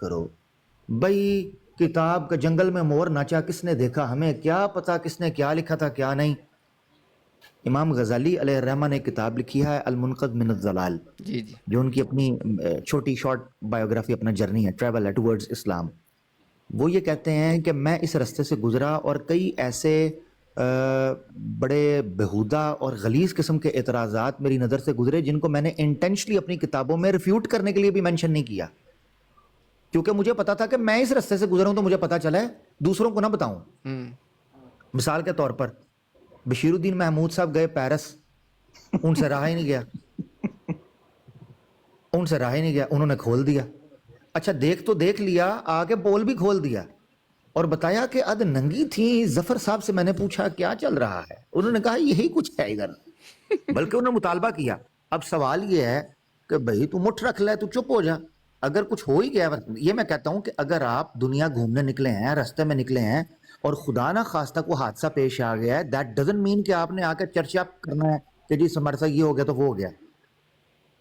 کرو. بھائی کتاب کا جنگل میں مور ناچا کس نے دیکھا, ہمیں کیا پتا کس نے کیا لکھا تھا کیا نہیں. امام غزالی علیہ الرحمہ نے کتاب لکھی ہے المنقذ من الضلال, جی جی جو ان کی اپنی چھوٹی شارٹ بایوگرافی, اپنا جرنی ہے, ٹریول ہے ٹورڈز اسلام. وہ یہ کہتے ہیں کہ میں اس رستے سے گزرا اور کئی ایسے بڑے بہودہ اور غلیظ قسم کے اعتراضات میری نظر سے گزرے جن کو میں نے انٹینشلی اپنی کتابوں میں ریفیوٹ کرنے کے لیے بھی مینشن نہیں کیا, کیونکہ مجھے پتا تھا کہ میں اس رستے سے گزرا ہوں تو مجھے پتا چلا ہے, دوسروں کو نہ بتاؤں. مثال کے طور پر بشیر الدین محمود صاحب گئے پیرس, ان سے رہا ہی نہیں گیا, انہوں نے کھول دیا. اچھا دیکھ تو دیکھ لیا, آگے بول بھی کھول دیا اور بتایا کہ اد ننگی تھی. ظفر صاحب سے میں نے پوچھا کیا چل رہا ہے, انہوں نے کہا یہی کچھ ہے ادھر, بلکہ انہوں نے مطالبہ کیا. اب سوال یہ ہے کہ بھئی تو مٹھ رکھ لے, تو چپ ہو جا. اگر کچھ ہو ہی گیا, یہ میں کہتا ہوں کہ اگر آپ دنیا گھومنے نکلے ہیں, رستے میں نکلے ہیں اور خدا نہ خواستہ کو حادثہ پیش آ گیا ہے, دیٹ ڈزنٹ مین کہ آپ نے آ کے چرچا کرنا ہے کہ جی ہمارے ساتھ یہ ہو گیا تو وہ ہو گیا.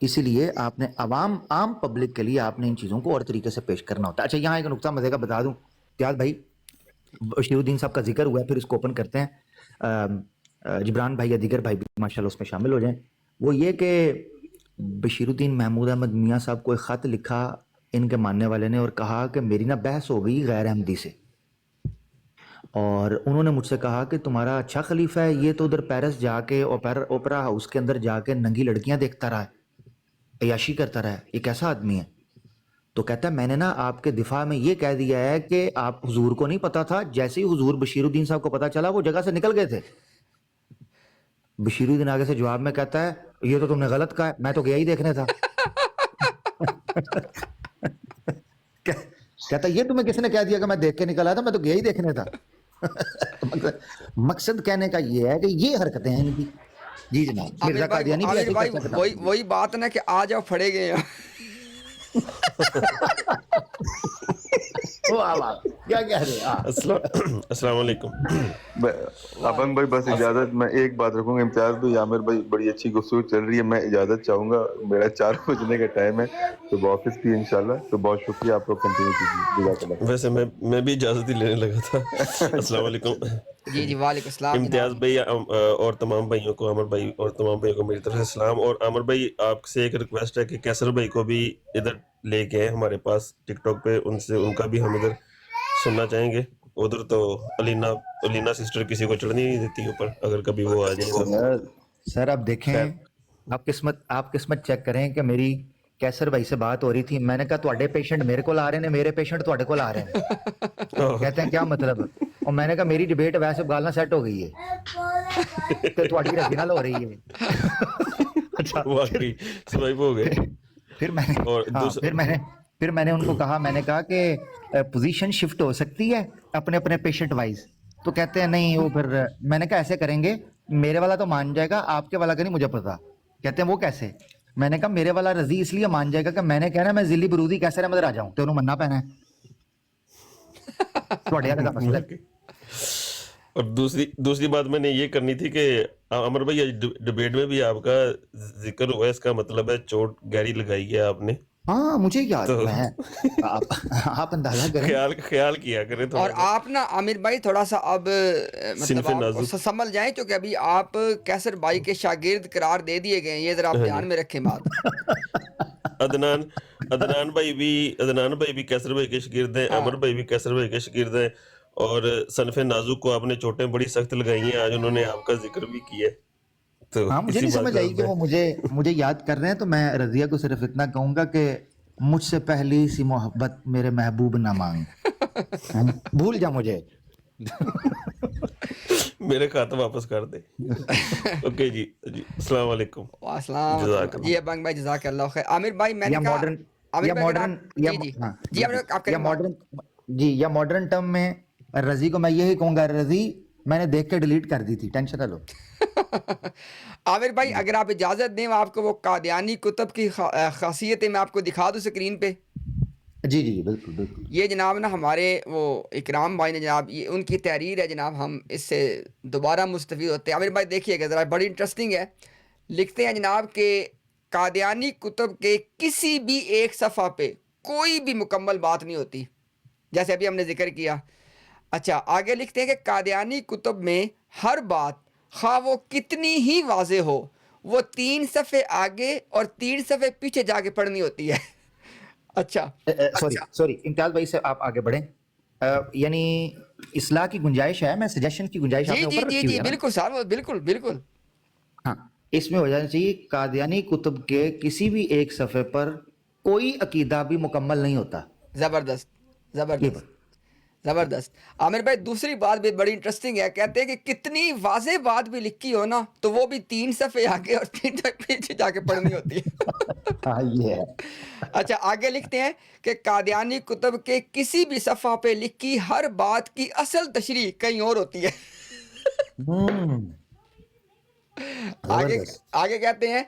اسی لیے آپ نے عام پبلک کے لیے آپ نے ان چیزوں کو اور طریقے سے پیش کرنا ہوتا ہے. اچھا یہاں ایک نقطہ مزے کا بتا دوں, امتیاز بھائی بشیر الدین صاحب کا ذکر ہوا ہے, پھر اس کو اوپن کرتے ہیں, جبران بھائی یا دیگر بھائی بھی ماشاءاللہ اس میں شامل ہو جائیں. وہ یہ کہ بشیر الدین محمود احمد میاں صاحب کو ایک خط لکھا ان کے ماننے والے نے اور کہا کہ میری نا بحث ہو گئی غیر احمدی سے, اور انہوں نے مجھ سے کہا کہ تمہارا اچھا خلیفہ ہے, یہ تو ادھر پیرس جا کے اوپرا ہاؤس کے اندر جا کے ننگی لڑکیاں دیکھتا رہا ہے, عیاشی کرتا رہا ہے, یہ کیسا آدمی ہے. تو کہتا ہے میں نے نا آپ کے دفاع میں یہ کہہ دیا ہے کہ آپ حضور کو نہیں پتا تھا, جیسے ہی حضور بشیر الدین صاحب کو پتا چلا وہ جگہ سے نکل گئے تھے. بشیر الدین آگے سے جواب میں کہتا ہے یہ تو تم نے غلط کہا ہے, میں تو گیا ہی دیکھنے تھا. کہتا یہ تمہیں کس نے کہہ دیا کہ میں دیکھ کے نکل آیا تھا, میں تو گیا ہی دیکھنے تھا. مقصد کہنے کا یہ ہے کہ یہ حرکتیں ہیں ان کی. جی جناب, مرزا قادیانی بھی عامر ایسی بھائی کرتا ہے. وہی بات نا کہ آ جاؤ پھڑے گئے ہیں. کیا کہہ رہے السلام علیکم. اپن بھائی بس اجازت, میں ایک بات رکھوں گا. امتیاز بھائی, عامر بھائی, بڑی اچھی گفتگو چل رہی ہے, میں اجازت چاہوں گا, میرا 4 بجنے کا ٹائم ہے تو آفس کی انشاءاللہ. تو بہت شکریہ, آپ کو کنٹینیو کیجیے. جزاک اللہ. ویسے میں بھی اجازت ہی لینے لگا تھا. السلام علیکم. جی جی وعلیکم السلام امتیاز جناب. بھائی اور تمام بھائیوں کو, عامر بھائی اور تمام بھائیوں کو میری طرف سے سلام. اور عامر بھائی آپ سے ایک ریکویسٹ ہے کہ کیسر بھائی کو بھی ادھر لے کے ہیں ہمارے پاس ٹک ٹاک پہ, ان کا بھی ہم ادھر سننا چاہیں گے. ادھر تو علینا سسٹر کسی کو چڑھنی نہیں دیتی اوپر, اگر کبھی وہ آ جائیں تو. سر آپ دیکھیں, آپ قسمت چیک کریں کہ میری کیسر بھائی سے بات ہو رہی تھی, میں نے کہا تواڈے پیشنٹ میرے کو آ رہے ہیں, میرے پیشنٹ تواڈے کو آ رہے ہیں. کہتے ہیں کیا مطلب, اور میں نے کہا میری ڈیبیٹ ویسے گالنا سیٹ ہو گئی ہے تو تواڈی رسی نال ہو رہی ہے. اچھا واقعی سوائپ ہو گئے. پھر میں نے ان کو کہا, میں نے کہا کہ پوزیشن شفٹ ہو سکتی ہے اپنے اپنے پیشنٹ وائز. تو کہتے ہیں نہیں, وہ پھر میں نے کہا ایسے کریں گے, میرے والا تو مان جائے گا, آپ کے والا کا نہیں مجھے پتا. کہتے ہیں وہ کیسے, میں نے کہا میرے والا رضی اس لیے مان جائے گا کہ میں نے کہنا میں ذلی برودی کیسے رحمت آ جاؤں, تو انہوں مننا پہنا ہے. اور دوسری بات میں نے یہ کرنی تھی کہ عمر بھائی ڈبیٹ میں بھی آپ کا ذکر ہوا ہے, اس کا مطلب ہے چوٹ گہری لگائی ہے آپ نے. ہاں مجھے یاد, میں آپ اندازہ کریں, خیال کیا کریں تھوڑا. اور آپ نا عامر بھائی تھوڑا سا اب مطلب آپ سنبھل جائیں, کیونکہ ابھی آپ کیسر بھائی کے شاگرد قرار دے دیے گئے ہیں, یہ ذرا آپ دھیان میں رکھیں بات. عدنان بھائی بھی کیسر بھائی کے شاگرد ہیں, عمر بھائی بھی کیسر بھائی کے شاگرد ہیں, اور صنف نازک کو آپ نے چوٹیں بڑی سخت لگائی ہیں, آج انہوں نے آپ کا ذکر بھی کیا. تو ہاں مجھے نہیں سمجھ آئی کہ وہ مجھے یاد کر رہے ہیں, تو میں رضیہ کو صرف اتنا کہوں گا کہ مجھ سے پہلی سی محبت میرے محبوب نہ مانگ, بھول جا مجھے, میرے کھاتے واپس کر دے. اوکے جی, السلام علیکم. السلام جی ابنگ بھائی, جزاک اللہ خیر. عامر بھائی میں نے کہا یا ماڈرن ٹرم میں رضی کو میں یہی کہوں گا, رضی میں نے دیکھ کے ڈیلیٹ کر دی تھی, ٹینشن نہ لو. عامر بھائی اگر آپ اجازت دیں, آپ کو وہ قادیانی کتب کی خاصیتیں میں آپ کو دکھا دوں اسکرین پہ. جی جی بالکل بالکل. یہ جناب نا ہمارے وہ اکرام بھائی نے جناب, یہ ان کی تحریر ہے جناب, ہم اس سے دوبارہ مستفید ہوتے ہیں. عامر بھائی دیکھیے گا ذرا, بڑی انٹرسٹنگ ہے. لکھتے ہیں جناب کہ قادیانی کتب کے کسی بھی ایک صفحہ پہ کوئی بھی مکمل بات نہیں ہوتی، جیسے ابھی ہم نے ذکر کیا۔ اچھا آگے لکھتے ہیں کہ قادیانی کتب میں ہر بات خواہ وہ کتنی ہی واضح ہو، وہ 3 صفحے آگے اور 3 صفحے پیچھے جا کے پڑھنی ہوتی ہے۔ اچھا سوری امتیاز بھائی سے آپ آگے بڑھیں، یعنی اصلاح کی گنجائش ہے، میں سجیشن کی گنجائش آپ جی نے جی اوپر جی رکھی ہوئی جی ہے نا؟ بالکل صاحب، بالکل بالکل۔ ہاں، اس میں ہو جانا چاہیے قادیانی کتب کے کسی بھی ایک صفحے پر کوئی عقیدہ بھی مکمل نہیں ہوتا، زبردست یہ زبردست بات۔ زبردست۔ عامر بھائی دوسری بات بھی بڑی انٹرسٹنگ ہے، کہتے ہیں کہ کتنی واضح بات بھی لکھی ہو نا تو وہ بھی 3 صفحے آگے اور 3 صفحے پیچھے جا کے پڑھنی ہوتی ہے۔ ہاں یہ ہے۔ اچھا آگے لکھتے ہیں کہ قادیانی کتب کے کسی بھی صفحہ پہ لکھی ہر بات کی اصل تشریح کہیں اور ہوتی ہے۔ آگے زبردست۔ آگے کہتے ہیں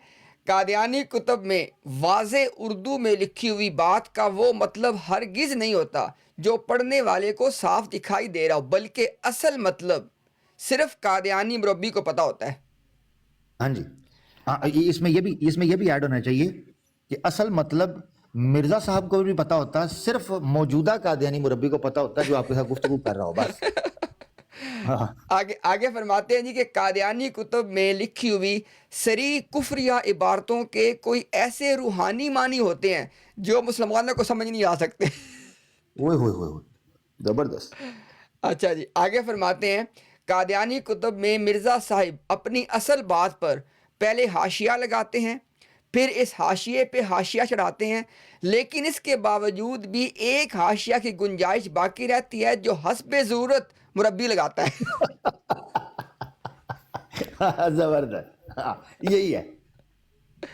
قادیانی کتب میں واضح اردو میں لکھی ہوئی بات کا وہ مطلب ہرگز نہیں ہوتا جو پڑھنے والے کو صاف دکھائی دے رہا ہو، بلکہ اصل مطلب صرف قادیانی مربی کو پتہ ہوتا ہے۔ ہاں جی، ہاں اس میں یہ بھی ایڈ ہونا چاہیے کہ اصل مطلب مرزا صاحب کو بھی پتا ہوتا ہے، صرف موجودہ قادیانی مربی کو پتا ہوتا ہے جو آپ کے ساتھ گفتگو کر رہا ہو، بس۔ ہاں آگے فرماتے ہیں جی کہ قادیانی کتب میں لکھی ہوئی صریح کفریہ عبارتوں کے کوئی ایسے روحانی معنی ہوتے ہیں جو مسلمانوں کو سمجھ نہیں آ سکتے۔ ہوئے ہوئے ہوئے ہوئے، زبردست۔ اچھا جی آگے فرماتے ہیں قادیانی کتب میں مرزا صاحب اپنی اصل بات پر پہلے حاشیہ لگاتے ہیں، پھر اس حاشیے پہ حاشیہ چڑھاتے ہیں، لیکن اس کے باوجود بھی ایک حاشیہ کی گنجائش باقی رہتی ہے جو حسب ضرورت مربی لگاتا ہے۔ زبردست، ہاں یہی ہے،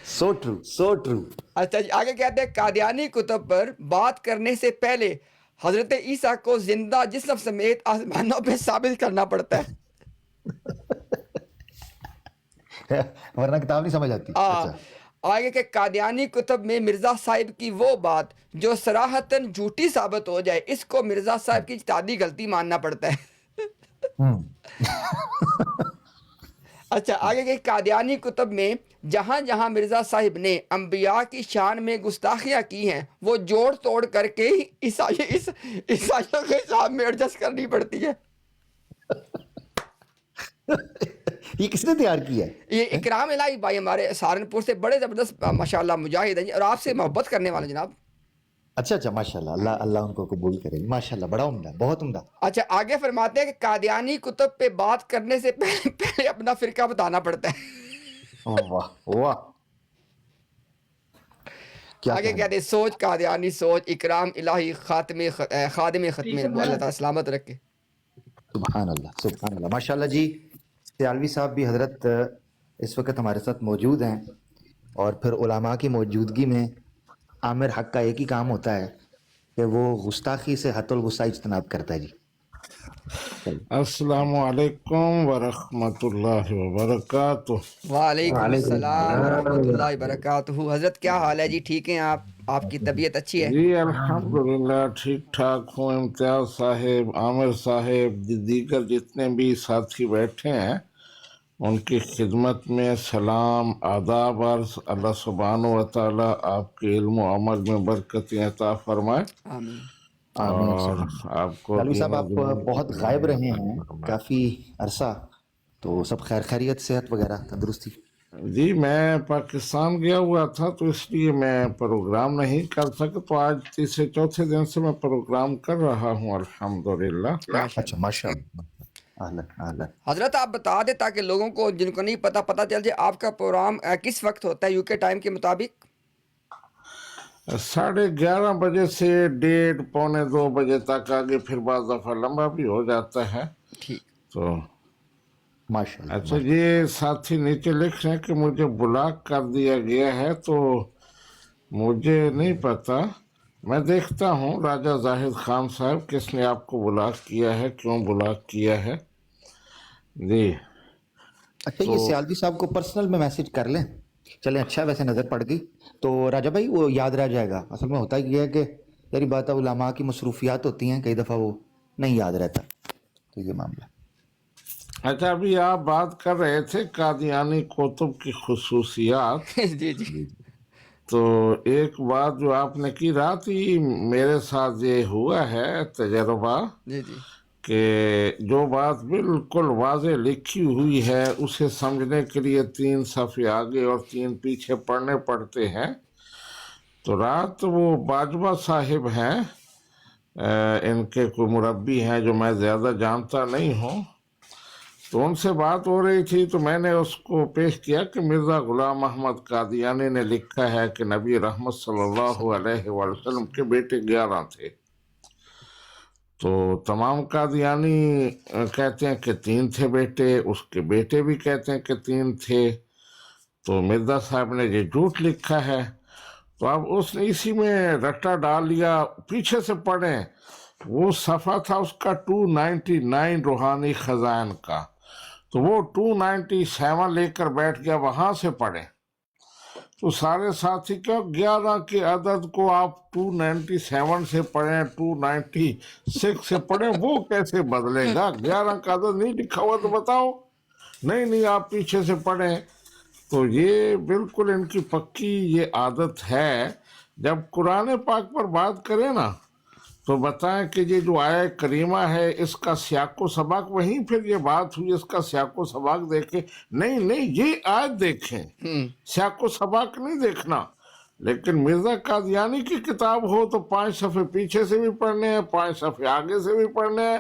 سو ٹرو سو ٹرو۔ اچھا جی آگے کہتے ہیں قادیانی کتب پر بات کرنے سے پہلے حضرت عیسیٰ کو زندہ جسم سمیت آسمانوں پہ ثابت کرنا پڑتا ہے۔ ورنہ کتاب نہیں سمجھ آتی۔ اچھا آگے کہ قادیانی کتب میں مرزا صاحب کی وہ بات جو صراحتاً جھوٹی ثابت ہو جائے اس کو مرزا صاحب کی اجتہادی غلطی ماننا پڑتا ہے۔ اچھا آگے کہ قادیانی کتب میں جہاں جہاں مرزا صاحب نے انبیاء کی شان میں گستاخیاں کی ہیں وہ جوڑ توڑ کر کے عیسائیوں کے حساب میں ایڈجسٹ کرنی پڑتی ہے۔ یہ کس نے تیار کیا ہے؟ یہ اکرام الہی بھائی ہمارے سہارنپور سے بڑے زبردست ماشاءاللہ مجاہد ہیں اور آپ سے محبت کرنے والے جناب۔ اچھا اچھا، ماشاءاللہ، اللہ اللہ ان کو قبول کرے، ماشاءاللہ، بڑا عمدہ، بہت عمدہ۔ اچھا آگے فرماتے ہیں کہ قادیانی کتب پہ بات کرنے سے پہلے اپنا فرقہ بتانا پڑتا ہے۔ واہ واہ، کیا آگے کہنا۔ کہتے ہیں سوچ قادیانی سوچ، اکرام الہی خادم ختم نبوت، اللہ تعالیٰ سلامت رکھے۔ سبحان اللہ سبحان اللہ، ماشاءاللہ جی۔ سیالوی صاحب بھی حضرت اس وقت ہمارے ساتھ موجود ہیں، اور پھر علماء کی موجودگی میں عامر حق کا ایک ہی کام ہوتا ہے کہ وہ گستاخی سے حت الغصہ اجتناب کرتا ہے جی۔ السلام علیکم ورحمۃ اللہ وبرکاتہ۔ وعلیکم السلام ورحمۃ اللہ وبرکاتہ۔ حضرت کیا حال ہے جی؟ ٹھیک ہیں آپ کی طبیعت اچھی ہے؟ جی الحمدللہ ٹھیک ٹھاک ہوں۔ امتیاز صاحب، عامر صاحب، دیگر جتنے بھی ساتھی بیٹھے ہیں ان کی خدمت میں سلام آداب عرض۔ اللہ سبحانہ و تعالیٰ آپ کے علم و عمل میں برکتیں عطا فرمائے، آمین۔ اور آپ کو سیالوی صاحب آپ بہت غائب رہے ہیں کافی عرصہ، تو سب خیر خیریت، صحت وغیرہ، تندرستی؟ جی میں پاکستان گیا ہوا تھا تو اس لیے میں پروگرام نہیں کر سکا، تو آج تیسرے چوتھے دن سے میں پروگرام کر رہا ہوں الحمدللہ۔ اچھا ماشاءاللہ، اہلاً اہلاً۔ حضرت آپ بتا دیں تاکہ لوگوں کو جن کو نہیں پتہ چل جائے آپ کا پروگرام کس وقت ہوتا ہے یو کے ٹائم کے مطابق؟ 11:30 بجے سے 1:30 پونے 2 بجے تک، آگے پھر بعض دفعہ لمبا بھی ہو جاتا ہے۔ ٹھیک۔ تو ماشاءاللہ اچھا یہ ساتھی نیچے لکھ رہے ہیں کہ مجھے بلاک کر دیا گیا ہے، تو مجھے نہیں پتا، میں دیکھتا ہوں راجہ زاہد خان صاحب کس نے آپ کو بلاک کیا ہے، کیوں بلاک کیا ہے۔ جی اچھا، یہ سیالوی صاحب کو پرسنل میں میسج کر لیں، چلیں اچھا، ویسے نظر پڑ گئی تو راجہ بھائی وہ یاد رہ جائے گا۔ اصل میں ہوتا یہ ہے کہ یاری بات ہے، علماء کی مصروفیات ہوتی ہیں، کئی دفعہ وہ نہیں یاد رہتا، تو یہ معاملہ۔ اچھا ابھی آپ بات کر رہے تھے قادیانی کتب کی خصوصیات، جی جی۔ تو ایک بات جو آپ نے کی رات ہی میرے ساتھ یہ ہوا ہے تجربہ جی جی کہ جو بات بالکل واضح لکھی ہوئی ہے اسے سمجھنے کے لیے 3 صفحے آگے اور 3 پیچھے پڑھنے پڑتے ہیں. تو رات وہ باجوہ صاحب ہیں، ان کے کوئی مربی ہیں جو میں زیادہ جانتا نہیں ہوں، تو ان سے بات ہو رہی تھی تو میں نے اس کو پیش کیا کہ مرزا غلام احمد قادیانی نے لکھا ہے کہ نبی رحمت صلی اللہ علیہ وسلم کے بیٹے 11 تھے. تو تمام قادیانی کہتے ہیں کہ 3 تھے بیٹے، اس کے بیٹے بھی کہتے ہیں کہ 3 تھے. تو مرزا صاحب نے یہ جھوٹ لکھا ہے. تو اب اس نے اسی میں رٹا ڈال لیا. پیچھے سے پڑھیں، وہ صفحہ تھا اس کا 299 روحانی خزائن کا، تو وہ 297 لے کر بیٹھ گیا. وہاں سے پڑھیں تو سارے ساتھی کیا 11 کے عدد کو آپ 297 سے پڑھیں، 296 سے پڑھیں، وہ کیسے بدلے گا؟ 11 کا عدد نہیں لکھا ہوا تو بتاؤ. نہیں آپ پیچھے سے پڑھیں. تو یہ بالکل ان کی پکی یہ عادت ہے. جب قرآن پاک پر بات کریں نا تو بتائیں کہ یہ جو آیہ کریمہ ہے اس کا سیاق و سباق، وہیں پھر یہ بات ہوئی اس کا سیاق و سباق دیکھیں. نہیں یہ آیت دیکھیں، سیاق و سباق نہیں دیکھنا. لیکن مرزا قادیانی کی کتاب ہو تو 5 صفحے پیچھے سے بھی پڑھنے ہیں، 5 صفحے آگے سے بھی پڑھنے ہیں،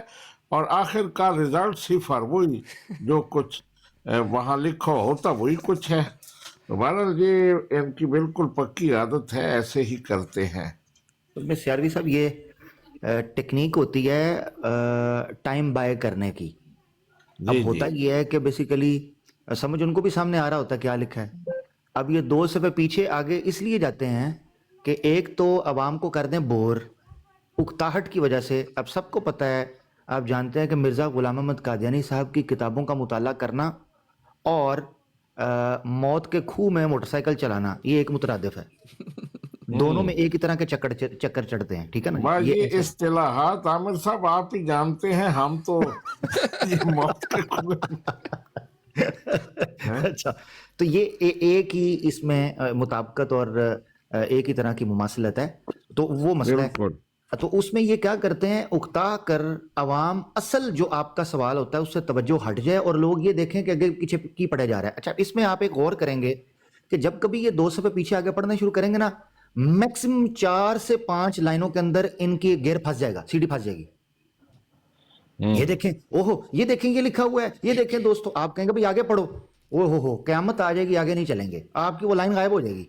اور آخر کا رزلٹ 0، وہی جو کچھ وہاں لکھا ہوتا وہی کچھ ہے. بہرحال یہ ان کی بالکل پکی عادت ہے، ایسے ہی کرتے ہیں. اس میں سیاروی صاحب یہ ٹیکنیک ہوتی ہے ٹائم بائی کرنے کی. اب ہوتا یہ ہے کہ بیسیکلی سمجھ ان کو بھی سامنے آ رہا ہوتا ہے کیا لکھا ہے. اب یہ 2 صفحے پیچھے آگے اس لیے جاتے ہیں کہ ایک تو عوام کو کر دیں بور اکتاہٹ کی وجہ سے. اب سب کو پتہ ہے، آپ جانتے ہیں کہ مرزا غلام احمد قادیانی صاحب کی کتابوں کا مطالعہ کرنا اور موت کے کھوہ میں موٹر سائیکل چلانا یہ ایک مترادف ہے. دونوں میں ایک ہی طرح کے چکر چڑھتے ہیں. ٹھیک ہے نا؟ یہ اصطلاحات عامر صاحب آپ ہی جانتے ہیں، ہم تو یہ موت کے اچھا، تو یہ ایک ہی اس میں مطابقت اور ایک ہی طرح کی مماثلت ہے. تو وہ مسئلہ ہے. تو اس میں یہ کیا کرتے ہیں، اکتا کر عوام اصل جو آپ کا سوال ہوتا ہے اس سے توجہ ہٹ جائے اور لوگ یہ دیکھیں کہ آگے پیچھے کی پڑھا جا رہا ہے. اچھا، اس میں آپ ایک غور کریں گے کہ جب کبھی یہ 2 صفحے پیچھے آگے پڑھنا شروع کریں گے نا، میکسیمم 4 سے 5 لائنوں کے اندر ان کی گیئر پھنس جائے گا، سیڑھی پھنس جائے گی. یہ دیکھیں، اوہو یہ دیکھیں یہ لکھا ہوا ہے، یہ دیکھیں دوستو. آپ کہیں گے بھئی آگے پڑھو، اوہو قیامت آ جائے گی، آگے نہیں چلیں گے، آپ کی وہ لائن غائب ہو جائے گی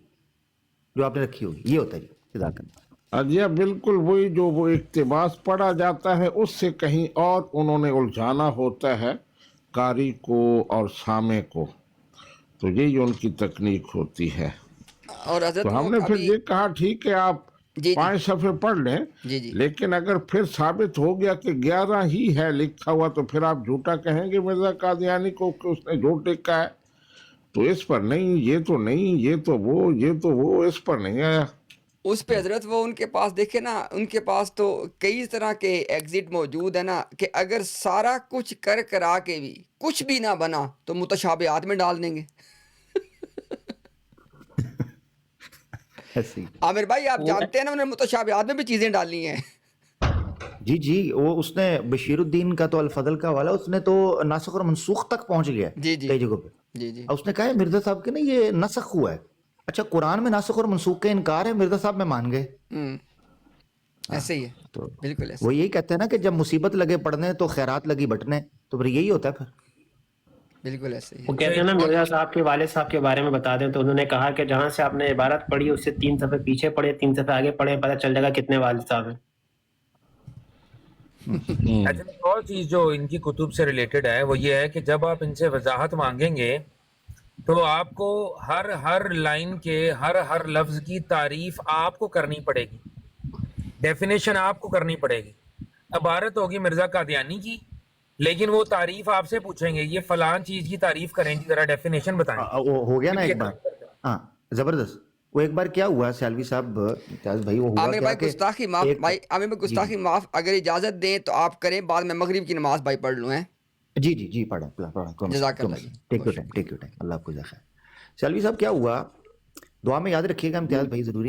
جو آپ نے رکھی ہوگی. یہ ہوتا ہے جی صداقت. جی بالکل وہی جو وہ اقتباس پڑھا جاتا ہے اس سے کہیں اور انہوں نے الجھانا ہوتا ہے قاری کو اور سامع کو. تو یہی ان کی تکنیک ہوتی ہے. اور حضرت تو ہم نے پھر یہ کہا ٹھیک ہے آپ 5 صفحے پڑھ لیں، لیکن اگر پھر ثابت ہو گیا کہ 11 ہی ہے لکھا ہوا تو پھر آپ جھوٹا کہیں گے مرزا قادیانی کو کہ اس نے جھوٹ لکھا ہے. تو اس پر نہیں، یہ تو نہیں، یہ تو وہ اس پر نہیں آیا. اس پہ حضرت وہ ان کے پاس دیکھیں نا، ان کے پاس تو کئی طرح کے ایگزٹ موجود ہیں نا، کہ اگر سارا کچھ کرا کے بھی کچھ بھی نہ بنا تو متشابہات میں ڈال دیں گے. عامر بھائی آپ جانتے ہیں نا انہیں متشابہات میں بھی چیزیں ڈالنی ہیں. جی وہ اس نے بشیر الدین کا تو الفضل کا والا اس نے تو ناسخ اور منسوخ تک پہنچ گیا کئی جگہوں پہ. اس نے کہا ہے مرزا صاحب کے نا یہ نسخ ہوا ہے. اچھا قرآن میں ناسخ اور منسوخ کا انکار ہے، مرزا صاحب میں مان گئے. ایسے ہی ہے، تو بالکل ایسے. وہ یہی کہتے ہیں نا کہ جب مصیبت لگے پڑھنے تو خیرات لگی بٹنے، تو پھر یہی ہوتا ہے. پھر بالکل ایسے ہی وہ کہتے ہیں نا مرزا صاحب کے والد صاحب کے بارے میں بتا دیں تو انہوں نے کہا کہ جہاں سے آپ نے عبارت پڑھی اس سے 3 صفحے پیچھے پڑھے، 3 صفحے آگے پڑھے، پتہ چل جائے گا کتنے والد صاحب ہیں. اچھا ایک اور چیز جو ان کی کتب سے ریلیٹڈ ہے وہ یہ ہے کہ جب آپ ان سے وضاحت مانگیں گے تو آپ کو ہر لائن کے ہر لفظ کی تعریف آپ کو کرنی پڑے گی، ڈیفینیشن آپ کو کرنی پڑے گی. عبارت ہوگی مرزا قادیانی کی، لیکن وہ تعریف آپ سے پوچھیں گے یہ فلان چیز کی تعریف کریں گی، ذرا ڈیفینیشن بتائیں. ہو گیا نا ایک بار. ہاں زبردست. وہ ایک بار کیا ہوا سیالوی صاحب امتیاز بھائی، وہ ہوا عامر بھائی گستاخی معاف، بھائی عامر بھائی گستاخی معاف، اگر اجازت دیں تو آپ کریں، بعد میں مغرب کی نماز بھائی پڑھ لوں ہیں. جی پڑھیں. جزاک اللہ جی. Take your time. اللہ آپ کو جزائے خیر. سیالوی صاحب کیا ہوا دعا میں یاد رکھیے گا امتیاز بھائی ضروری.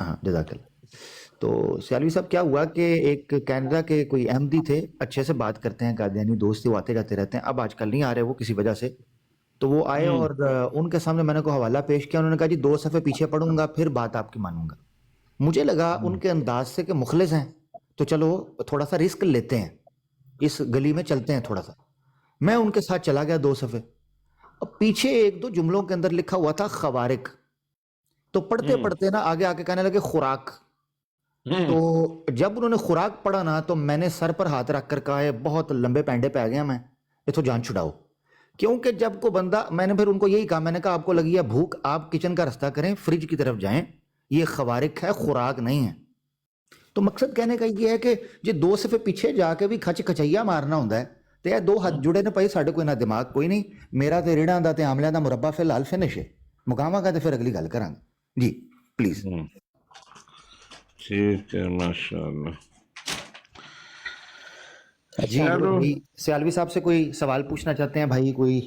ہاں جزاک اللہ. تو سیالوی صاحب کیا ہوا کہ ایک کینیڈا کے کوئی احمدی تھے, اچھے سے بات کرتے ہیں, قادیانی دوست تھے, وہ آتے جاتے رہتے ہیں, اب آج کل نہیں آ رہے وہ کسی وجہ سے. تو وہ آئے اور ان کے سامنے میں نے کو حوالہ پیش کیا, انہوں نے کہا جی 2 صفحے پیچھے پڑھوں گا پھر بات آپ کی مانوں گا. مجھے لگا ان کے انداز سے کہ مخلص ہیں تو چلو تھوڑا سا رسک لیتے ہیں, اس گلی میں چلتے ہیں تھوڑا سا. میں ان کے ساتھ چلا گیا 2 صفحے, اب پیچھے 1-2 جملوں کے اندر لکھا ہوا تھا خوارق. تو پڑھتے پڑھتے نا آگے آگے کہنے لگے خوراک. تو جب انہوں نے خوراک پڑھا نا تو میں نے سر پر ہاتھ رکھ کر کہا ہے بہت لمبے پینڈے پہ آ گیا میں, یہ تو جان چھڑاؤ. کیونکہ جب کو بندہ, میں نے پھر ان کو یہی کہا, میں نے کہا آپ کو لگی ہے بھوک, آپ کچن کا رستہ کریں, فریج کی طرف جائیں, یہ خوارق ہے خوراک نہیں ہے. تو مقصد کہنے کا یہ ہے کہ جی 2 صفحے پیچھے جا کے بھی کھچ کھچیا مارنا ہوتا ہے تو یہ 2 ہاتھ جڑے نے پائی ساڈے کوئی نہ دماغ کوئی نہیں, میرا تے ریڑھاں دا تے آملیاں دا مربع فی الحال فنش ہے, مقامہ کا تے پھر اگلی گل کرانگے. جی پلیز. ٹھیک ہے, ماشاء اللہ. جی سیالوی صاحب سے کوئی سوال پوچھنا چاہتے ہیں بھائی, کوئی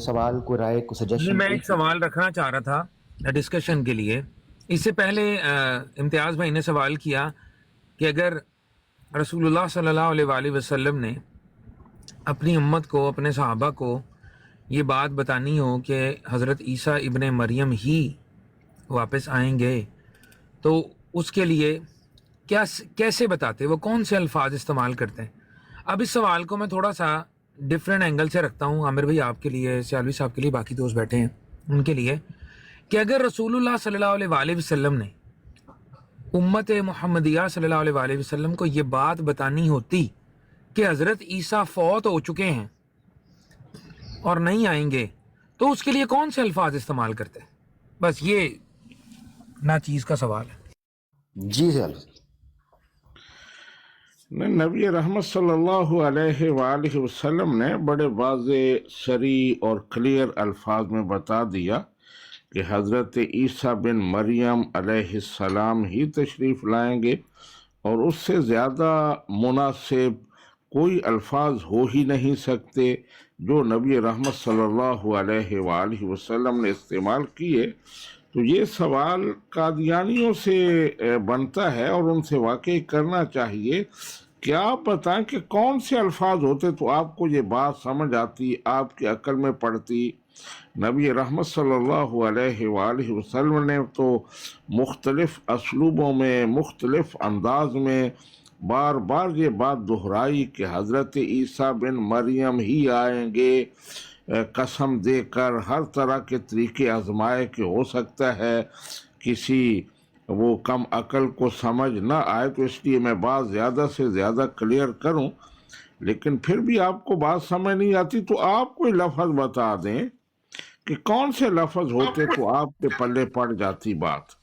سوال, کوئی رائے, کوئی سجیشن؟ میں ایک سوال رکھنا چاہ رہا تھا ڈسکشن کے لیے. اس سے پہلے امتیاز بھائی نے سوال کیا کہ اگر رسول اللہ صلی اللہ علیہ وآلہ وسلم نے اپنی امت کو, اپنے صحابہ کو یہ بات بتانی ہو کہ حضرت عیسیٰ ابن مریم ہی واپس آئیں گے, تو اس کے لیے کیسے بتاتے, وہ کون سے الفاظ استعمال کرتے ہیں؟ اب اس سوال کو میں تھوڑا سا ڈفرینٹ اینگل سے رکھتا ہوں, عامر بھائی آپ کے لیے, سیالوی صاحب کے لیے, باقی دوست بیٹھے ہیں ان کے لیے, کہ اگر رسول اللہ صلی اللہ علیہ وآلہ وسلم نے امت محمدیہ صلی اللہ علیہ وآلہ وسلم کو یہ بات بتانی ہوتی کہ حضرت عیسیٰ فوت ہو چکے ہیں اور نہیں آئیں گے, تو اس کے لیے کون سے الفاظ استعمال کرتے ہیں؟ بس یہ ناچیز کا سوال ہے. جی سیالوی. نبی رحمت صلی اللہ علیہ وآلہ وسلم نے بڑے واضح, صریح اور کلیئر الفاظ میں بتا دیا کہ حضرت عیسیٰ بن مریم علیہ السلام ہی تشریف لائیں گے, اور اس سے زیادہ مناسب کوئی الفاظ ہو ہی نہیں سکتے جو نبی رحمت صلی اللہ علیہ وآلہ وسلم نے استعمال کیے. تو یہ سوال قادیانیوں سے بنتا ہے اور ان سے واقعی کرنا چاہیے کہ آپ بتائیں کہ کون سے الفاظ ہوتے تو آپ کو یہ بات سمجھ آتی, آپ کی عقل میں پڑتی. نبی رحمت صلی اللہ علیہ وآلہ وسلم نے تو مختلف اسلوبوں میں, مختلف انداز میں بار بار یہ بات دہرائی کہ حضرت عیسیٰ بن مریم ہی آئیں گے, قسم دے کر ہر طرح کے طریقے آزمائے کہ ہو سکتا ہے کسی وہ کم عقل کو سمجھ نہ آئے, تو اس لیے میں بات زیادہ سے زیادہ کلیئر کروں. لیکن پھر بھی آپ کو بات سمجھ نہیں آتی تو آپ کوئی لفظ بتا دیں کہ کون سے لفظ ہوتے تو آپ کے پلے پڑ جاتی بات.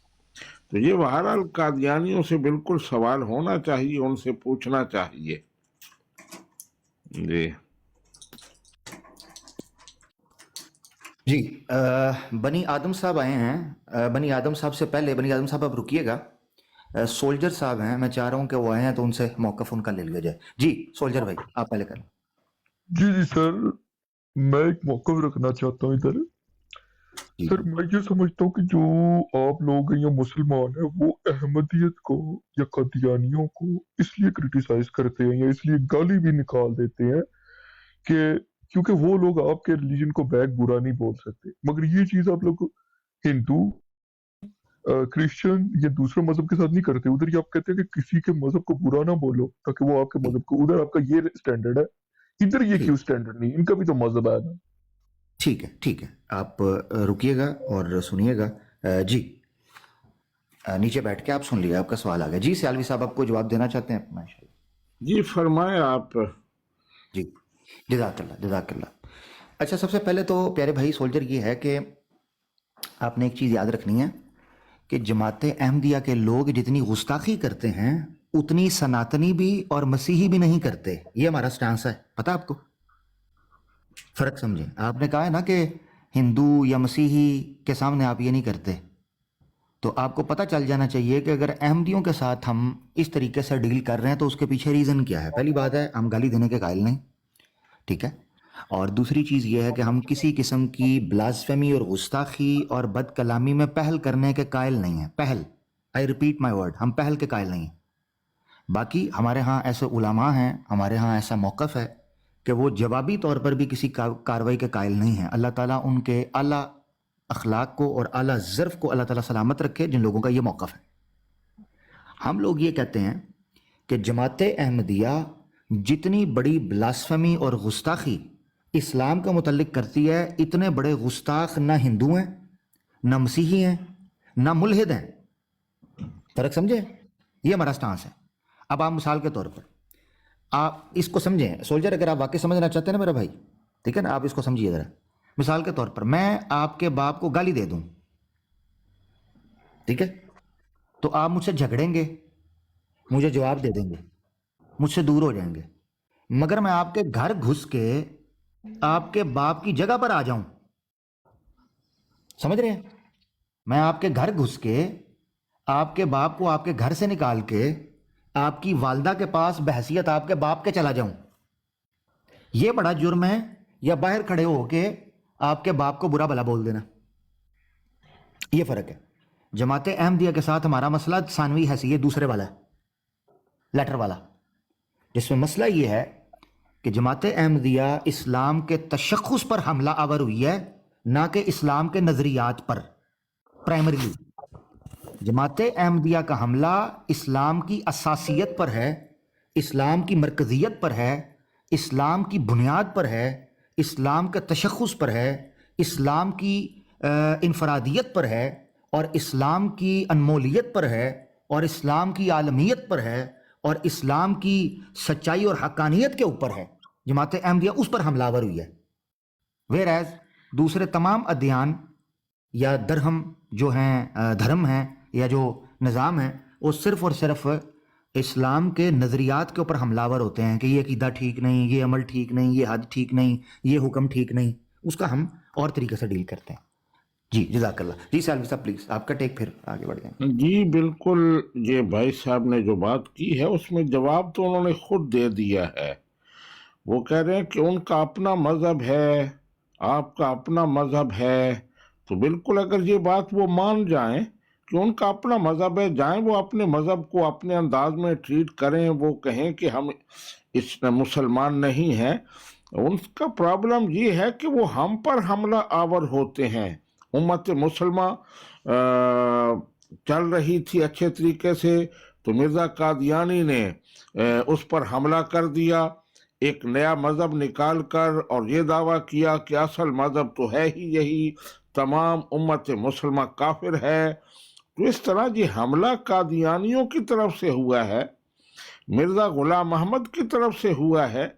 تو یہ بہرحال قادیانیوں سے بالکل سوال ہونا چاہیے, ان سے پوچھنا چاہیے. جی جی بنی آدم صاحب آئے ہیں. بنی آدم صاحب سے پہلے, بنی آدم صاحب آپ رکیے گا, سولجر صاحب ہیں, میں چاہ رہا ہوں کہ وہ آئے ہیں تو ان سے موقف ان کا لے لیا جائے. جی سولجر بھائی آپ پہلے کریں. جی سر, میں ایک موقف رکھنا چاہتا ہوں ادھر. سر میں یہ سمجھتا ہوں کہ جو آپ لوگ یا مسلمان ہیں وہ احمدیت کو یا قادیانیوں کو اس لیے کرٹیسائز کرتے ہیں یا اس لیے گالی بھی نکال دیتے ہیں کہ کیونکہ وہ لوگ آپ کے ریلیجن کو بیک برا نہیں بول سکتے, مگر یہ چیز آپ لوگ ہندو, کرسچن یا دوسرے مذہب کے ساتھ نہیں کرتے. ادھر یہ آپ کہتے ہیں کہ کسی کے مذہب کو برا نہ بولو تاکہ وہ آپ کے مذہب کو, ادھر آپ کا یہ اسٹینڈرڈ ہے, ادھر یہ کیوں اسٹینڈرڈ نہیں, ان کا بھی تو مذہب ہے نا. ٹھیک ہے ٹھیک ہے, آپ رکیے گا اور سنیے گا. جی نیچے بیٹھ کے آپ سن لیے, آپ کا سوال آ گیا. جی سیالوی صاحب آپ کو جواب دینا چاہتے ہیں؟ جی فرمائیں آپ. جی جزاک اللہ جزاک اللہ. اچھا سب سے پہلے تو پیارے بھائی سولجر یہ ہے کہ آپ نے ایک چیز یاد رکھنی ہے کہ جماعت احمدیہ کے لوگ جتنی گستاخی کرتے ہیں اتنی سناتنی بھی اور مسیحی بھی نہیں کرتے. یہ ہمارا سٹانس ہے, پتہ آپ کو, فرق سمجھیں. آپ نے کہا ہے نا کہ ہندو یا مسیحی کے سامنے آپ یہ نہیں کرتے, تو آپ کو پتہ چل جانا چاہیے کہ اگر احمدیوں کے ساتھ ہم اس طریقے سے ڈیل کر رہے ہیں تو اس کے پیچھے ریزن کیا ہے. پہلی بات ہے ہم گالی دینے کے قائل نہیں, ٹھیک ہے. اور دوسری چیز یہ ہے کہ ہم کسی قسم کی بلاسفیمی اور گستاخی اور بد کلامی میں پہل کرنے کے قائل نہیں ہیں. پہل، آئی ریپیٹ مائی ورڈ، ہم پہل کے قائل نہیں ہیں. باقی ہمارے ہاں ایسے علماء ہیں، ہمارے ہاں ایسا موقف ہے کہ وہ جوابی طور پر بھی کسی کارروائی کے قائل نہیں ہیں. اللہ تعالیٰ ان کے اعلیٰ اخلاق کو اور اعلیٰ ظرف کو اللہ تعالیٰ سلامت رکھے جن لوگوں کا یہ موقف ہے. ہم لوگ یہ کہتے ہیں کہ جماعت احمدیہ جتنی بڑی بلاسفیمی اور گستاخی اسلام کا متعلق کرتی ہے، اتنے بڑے گستاخ نہ ہندو ہیں، نہ مسیحی ہیں، نہ ملحد ہیں. فرق سمجھے؟ یہ ہمارا سٹانس ہے. اب آپ مثال کے طور پر آپ اس کو سمجھیں سولجر، اگر آپ واقعی سمجھنا چاہتے ہیں نا میرا بھائی، ٹھیک ہے نا، آپ اس کو سمجھیے ذرا. مثال کے طور پر میں آپ کے باپ کو گالی دے دوں، ٹھیک ہے، تو آپ مجھ سے جھگڑیں گے، مجھے جواب دے دیں گے، مجھ سے دور ہو جائیں گے. مگر میں آپ کے گھر گھس کے آپ کے باپ کی جگہ پر آ جاؤں، سمجھ رہے ہیں؟ میں آپ کے گھر گھس کے آپ کے باپ کو آپ کے گھر سے نکال کے آپ کی والدہ کے پاس بحیثیت آپ کے باپ کے چلا جاؤں، یہ بڑا جرم ہے یا باہر کھڑے ہو کے آپ کے باپ کو برا بھلا بول دینا؟ یہ فرق ہے. جماعت احمدیہ کے ساتھ ہمارا مسئلہ ثانوی حیثیت دوسرے والا ہے، لیٹر والا، جس میں مسئلہ یہ ہے کہ جماعت احمدیہ اسلام کے تشخص پر حملہ آور ہوئی ہے، نہ کہ اسلام کے نظریات پر. پرائمریلی جماعت احمدیہ کا حملہ اسلام کی اساسیت پر ہے، اسلام کی مرکزیت پر ہے، اسلام کی بنیاد پر ہے، اسلام کے تشخص پر ہے، اسلام کی انفرادیت پر ہے، اور اسلام کی انمولیت پر ہے، اور اسلام کی عالمیت پر ہے، اور اسلام کی سچائی اور حقانیت کے اوپر ہے. جماعت احمدیہ اس پر حملہ آور ہوئی ہے. ویئر ایز دوسرے تمام ادیان یا دھرم ہیں یا جو نظام ہیں، وہ صرف اور صرف اسلام کے نظریات کے اوپر حملہ آور ہوتے ہیں کہ یہ عقیدہ ٹھیک نہیں، یہ عمل ٹھیک نہیں، یہ حد ٹھیک نہیں، یہ حکم ٹھیک نہیں. اس کا ہم اور طریقے سے ڈیل کرتے ہیں. جی جزاک اللہ. جی سالوی صاحب پلیز آپ کا ٹیک، پھر آگے بڑھ جائیں. جی بالکل، یہ بھائی صاحب نے جو بات کی ہے اس میں جواب تو انہوں نے خود دے دیا ہے. وہ کہہ رہے ہیں کہ ان کا اپنا مذہب ہے، آپ کا اپنا مذہب ہے. تو بالکل اگر یہ بات وہ مان جائیں کہ ان کا اپنا مذہب ہے، جائیں وہ اپنے مذہب کو اپنے انداز میں ٹریٹ کریں، وہ کہیں کہ ہم اس مسلمان نہیں ہیں. ان کا پرابلم یہ ہے کہ وہ ہم پر حملہ آور ہوتے ہیں. امت مسلمہ چل رہی تھی اچھے طریقے سے، تو مرزا قادیانی نے اس پر حملہ کر دیا، ایک نیا مذہب نکال کر، اور یہ دعویٰ کیا کہ اصل مذہب تو ہے ہی یہی، تمام امت مسلمہ کافر ہے. تو اس طرح یہ حملہ قادیانیوں کی طرف سے ہوا ہے، مرزا غلام احمد کی طرف سے ہوا ہے.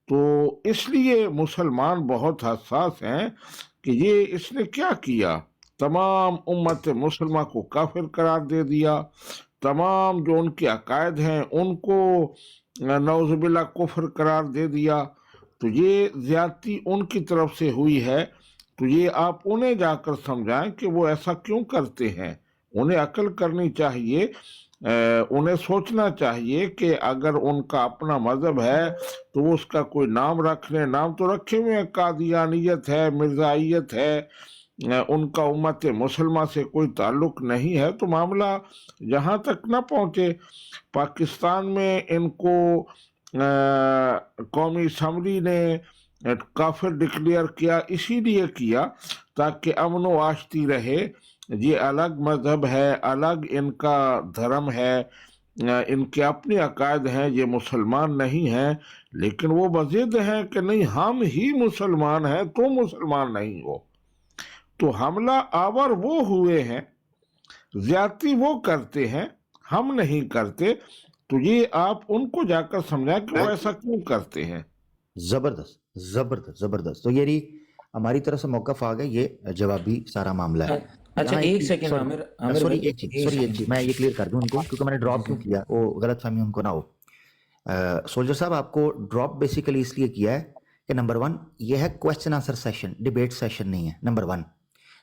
تو اس لیے مسلمان بہت حساس ہیں کہ یہ اس نے کیا کیا، تمام امت مسلمہ کو کافر قرار دے دیا، تمام جو ان کے عقائد ہیں ان کو نعوذ باللہ کفر قرار دے دیا. تو یہ زیادتی ان کی طرف سے ہوئی ہے. تو یہ آپ انہیں جا کر سمجھائیں کہ وہ ایسا کیوں کرتے ہیں. انہیں عقل کرنی چاہیے، انہیں سوچنا چاہیے کہ اگر ان کا اپنا مذہب ہے تو وہ اس کا کوئی نام رکھ لیں. نام تو رکھے ہوئے ہیں، قادیانیت ہے، مرزائیت ہے، ان کا امت مسلمہ سے کوئی تعلق نہیں ہے. تو معاملہ یہاں تک نہ پہنچے. پاکستان میں ان کو قومی اسمبلی نے کافر ڈکلیئر کیا، اسی لیے کیا تاکہ امن و آشتی رہے. یہ الگ مذہب ہے، الگ ان کا دھرم ہے، ان کے اپنے عقائد ہیں، یہ مسلمان نہیں ہیں. لیکن وہ بضد ہیں کہ نہیں ہم ہی مسلمان ہیں، تم مسلمان نہیں ہو. تو حملہ آور وہ ہوئے ہیں، زیادتی وہ کرتے ہیں، ہم نہیں کرتے. تو یہ آپ ان کو جا کر سمجھائیں کہ وہ ایسا کیوں کرتے ہیں. زبردست زبردست زبردست. تو یہ رہی ہماری طرف سے موقف آ گیا، یہ جوابی سارا معاملہ ہے. اچھا ایک سیکنڈ عامر، سوری ایک چیز میں یہ کلیئر کر دوں ان کو، کیونکہ میں نے ڈراپ کیوں کیا، وہ غلط فہمی ان کو نہ ہو. سولجر صاحب آپ کو ڈراپ بیسیکلی اس لیے کیا ہے کہ نمبر 1 یہ ہے question answer session, debate session نہیں ہے، نمبر 1.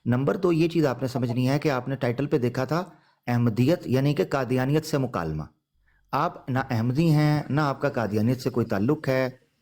نمبر 2 یہ چیز آپ نے سمجھنی ہے کہ آپ نے ٹائٹل پہ دیکھا تھا احمدیت یعنی کہ قادیانیت سے مکالمہ. آپ نہ احمدی ہیں، نہ آپ کا قادیانیت سے کوئی تعلق ہے،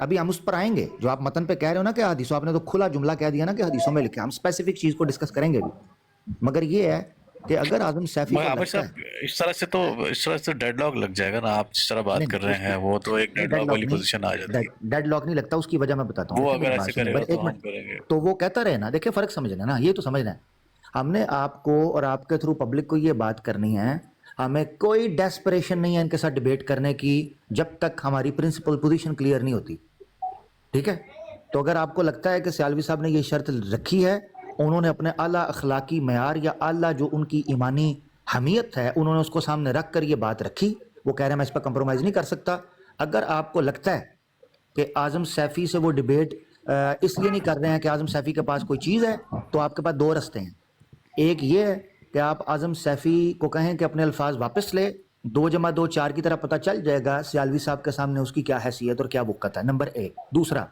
ابھی ہم اس پر آئیں گے جو آپ متن پہ کہہ رہے ہو نا کہ حدیثوں، آپ نے تو کھلا جملہ کہہ دیا نا کہ حدیثوں میں لکھے، ہم اسپیسیفک چیز کو ڈسکس کریں گے بھی، مگر یہ ہے کہ اگر اعظم سیفی مگر کو عامر لگتا صاحب ہے اس طرح سے ڈیڈ لاک لگ جائے گا نا، آپ جس طرح بات نہیں کر رہے ہیں وہ تو ایک ڈیڈ ڈیڈ لاک لاک والی پوزیشن آ جاتی ہے. ڈیڈ لاک نہیں لگتا، اس کی وجہ میں بتاتا ہوں. وہ دیکھیں اگر میری بات ایسے سنیں، کرے گا ایک تو ہم منٹ. کریں گے. تو وہ کہتا رہے نا، دیکھیں فرق سمجھنا نا، یہ تو سمجھنا ہے. ہم نے آپ کو اور آپ کے تھرو پبلک کو یہ بات کرنی ہے، ہمیں کوئی ڈیسپریشن نہیں ہے ان کے ساتھ ڈیبیٹ کرنے کی جب تک ہماری پرنسپل پوزیشن کلیئر نہیں ہوتی. ٹھیک ہے؟ تو اگر آپ کو لگتا ہے کہ سیالوی صاحب نے یہ شرط رکھی ہے، انہوں نے اپنے اعلیٰ اخلاقی معیار یا اعلیٰ جو ان کی ایمانی حمیت ہے انہوں نے اس کو سامنے رکھ کر یہ بات رکھی، وہ کہہ رہے ہیں میں اس پر کمپرومائز نہیں کر سکتا. اگر آپ کو لگتا ہے کہ اعظم سیفی سے وہ ڈیبیٹ اس لیے نہیں کر رہے ہیں کہ اعظم سیفی کے پاس کوئی چیز ہے، تو آپ کے پاس دو رستے ہیں. ایک یہ ہے کہ آپ اعظم سیفی کو کہیں کہ اپنے الفاظ واپس لے، 2+2 4 کی طرح پتہ چل جائے گا سیالوی صاحب کے سامنے اس کی کیا حیثیت اور کیا وقت ہے، نمبر ایک. دوسرا،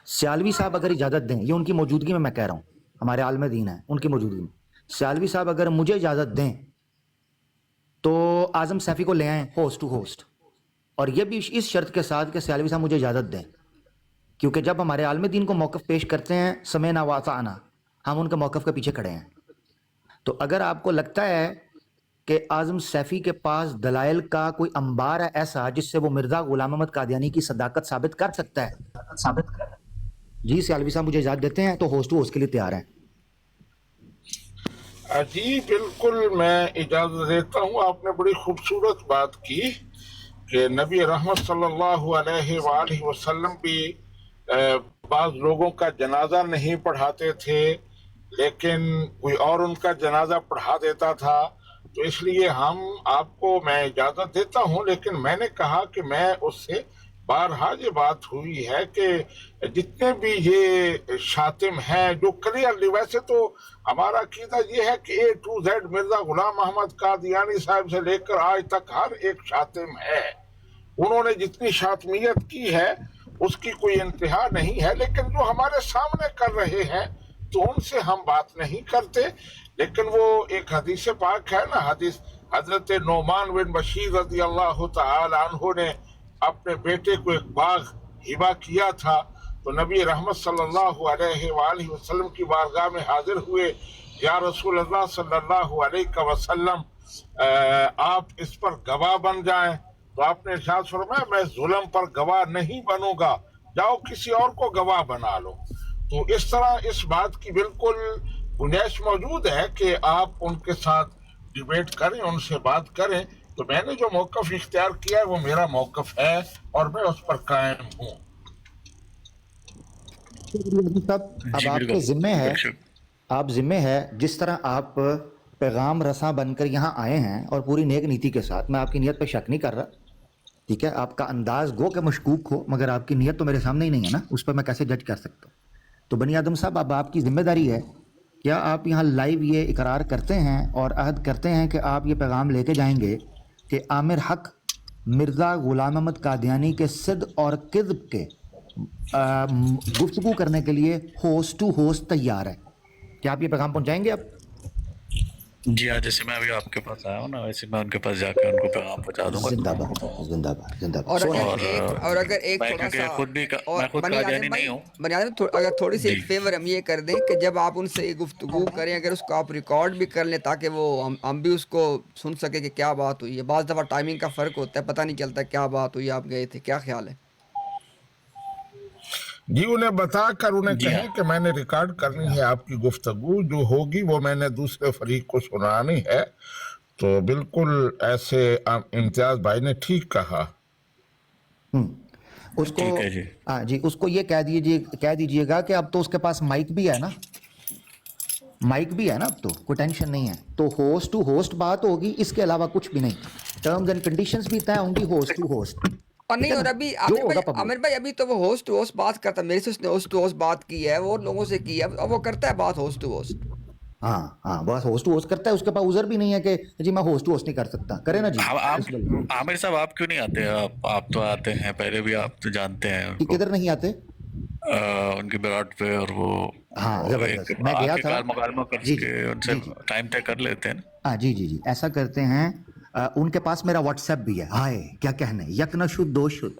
سیالوی صاحب اگر اجازت دیں، یہ ان کی موجودگی میں کہہ رہا ہوں، ہمارے عالم دین ہیں ان کی موجودگی میں، سیالوی صاحب اگر مجھے اجازت دیں تو اعظم سیفی کو لے آئیں ہوسٹ ٹو ہوسٹ، اور یہ بھی اس شرط کے ساتھ کہ سیالوی صاحب مجھے اجازت دیں، کیونکہ جب ہمارے عالم دین کو موقف پیش کرتے ہیں سمعنا واطعنا، ہم ان کے موقف کے پیچھے کھڑے ہیں. تو اگر آپ کو لگتا ہے کہ اعظم سیفی کے پاس دلائل کا کوئی انبار ہے ایسا جس سے وہ مرزا غلام احمد قادیانی کی صداقت ثابت کر سکتا ہے، جی سیالوی صاحب مجھے اجازت دیتے ہیں تو ہوسٹ ٹو ہوسٹ کے لیے تیار ہیں. جی بالکل میں اجازت دیتا ہوں. آپ نے بڑی خوبصورت بات کی کہ نبی رحمت صلی اللہ علیہ وآلہ وسلم بھی بعض لوگوں کا جنازہ نہیں پڑھاتے تھے لیکن کوئی اور ان کا جنازہ پڑھا دیتا تھا. تو اس لیے ہم آپ کو میں اجازت دیتا ہوں، لیکن میں نے کہا کہ میں اس سے بارہا یہ بات ہوئی ہے کہ جتنے بھی یہ شاتم ہیں جو کلیئرلی، ویسے تو ہمارا عقیدہ یہ ہے کہ A to Z Mirza Ghulam Ahmad Qadiani صاحب سے لے کر آج تک ہر ایک شاتم ہے. انہوں نے جتنی شاتمیت کی ہے اس کی کوئی انتہا نہیں ہے، لیکن جو ہمارے سامنے کر رہے ہیں تو ان سے ہم بات نہیں کرتے. لیکن وہ ایک حدیث پاک ہے نا، حدیث حضرت نعمان بن بشیر رضی اللہ تعالی عنہ نے اپنے بیٹے کو ایک باغ ہبہ کیا تھا، تو نبی رحمت صلی اللہ علیہ وآلہ وسلم کی بارگاہ میں حاضر ہوئے، یا رسول اللہ صلی اللہ علیہ وسلم آپ اس پر گواہ بن جائیں. تو آپ نے ارشاد فرمایا میں ظلم پر گواہ نہیں بنوں گا، جاؤ کسی اور کو گواہ بنا لو. تو اس طرح اس بات کی بالکل گنجائش موجود ہے کہ آپ ان کے ساتھ ڈیبیٹ کریں، ان سے بات کریں. تو میں نے جو موقف اختیار کیا ہے وہ میرا موقف ہے اور میں اس پر قائم ہوں. صاحب اب جی آپ کے بالکل ذمہ ہے، بالکل. آپ ذمہ ہے جس طرح آپ پیغام رساں بن کر یہاں آئے ہیں اور پوری نیک نیتی کے ساتھ، میں آپ کی نیت پہ شک نہیں کر رہا، ٹھیک ہے، آپ کا انداز گو کہ مشکوک ہو، مگر آپ کی نیت تو میرے سامنے ہی نہیں ہے نا، اس پہ میں کیسے جج کر سکتا ہوں. تو بنی آدم صاحب اب آپ کی ذمہ داری ہے، کیا آپ یہاں لائیو یہ اقرار کرتے ہیں اور عہد کرتے ہیں کہ آپ یہ پیغام لے کے جائیں گے کہ عامر حق مرزا غلام احمد قادیانی کے صدق اور کذب کے گفتگو کرنے کے لیے ہوسٹ ٹو ہوسٹ تیار ہے؟ کیا آپ یہ پیغام پہنچائیں گے اب؟ جی ہاں، جیسے میں ابھی آپ کے پاس آیا ہوں نا، ویسے میں ان کے پاس جا کے ان کو پیغام پہنچا دوں گا. زندہ باد، زندہ باد، زندہ باد. اور سونا اگر ایک میں تھوڑا کیونکہ سا میں خود بنی قادیانی آدم بھائی، نہیں ہوں. بنی آدم اگر تھوڑی سی جی ایک فیور ہم یہ کر دیں کہ جب آپ ان سے گفتگو کریں اگر اس کو آپ ریکارڈ بھی کر لیں تاکہ وہ ہم بھی اس کو سن سکے کہ کیا بات ہوئی ہے. بعض دفعہ ٹائمنگ کا فرق ہوتا ہے، پتہ نہیں چلتا کیا بات ہوئی، آپ گئے تھے، کیا خیال ہے؟ جی انہیں بتا کر انہیں جی ہاں کہیں کہ میں نے ریکارڈ کرنی ہے آپ کی گفتگو، جو ہوگی وہ میں نے دوسرے فریق کو سنانی ہے. تو بالکل ایسے امتیاز بھائی نے ٹھیک کہا. اس کو ٹھیک ہے جی. ہاں جی، اس کو یہ کہہ دیجئے گا کہ اب تو اس کے پاس مائک بھی ہے نا، مائک بھی ہے نا، اب تو کوئی ٹینشن نہیں ہے. تو ہوسٹ ٹو ہوسٹ بات ہوگی، اس کے علاوہ کچھ بھی نہیں. ٹرمز اینڈ کنڈیشنز بھی طے ہوں گی ہوسٹ ٹو ہوسٹ. اور نہیں، اور ابھی عامر بھائی ابھی تو وہ ہوسٹ ٹو ہوسٹ بات کرتا ہے، میرے سے اس نے ہوسٹ ٹو ہوسٹ بات کی ہے، وہ اور لوگوں سے کی ہے، اب وہ کرتا ہے بات ہوسٹ ٹو ہوسٹ. ہاں بس ہوسٹ ٹو ہوسٹ کرتا ہے، اس کے پاس عذر بھی نہیں ہے کہ جی میں ہوسٹ ٹو ہوسٹ نہیں کر سکتا. کرے نا جی. عامر صاحب آپ کیوں نہیں آتے؟ آپ تو آتے ہیں، پہلے بھی آپ تو جانتے ہیں ان کو. کدھر نہیں آتے؟ ان کی براٹ پہ، اور وہ ہاں زبردست. میں گیا تھا، مکالمہ کر جی کے ان سے ٹائم طے کر لیتے ہیں نا. ہاں جی ایسا کرتے ہیں. ان کے پاس میرا واٹس ایپ بھی ہے. ہائے کیا کہنے، یک نہ شد دو شد.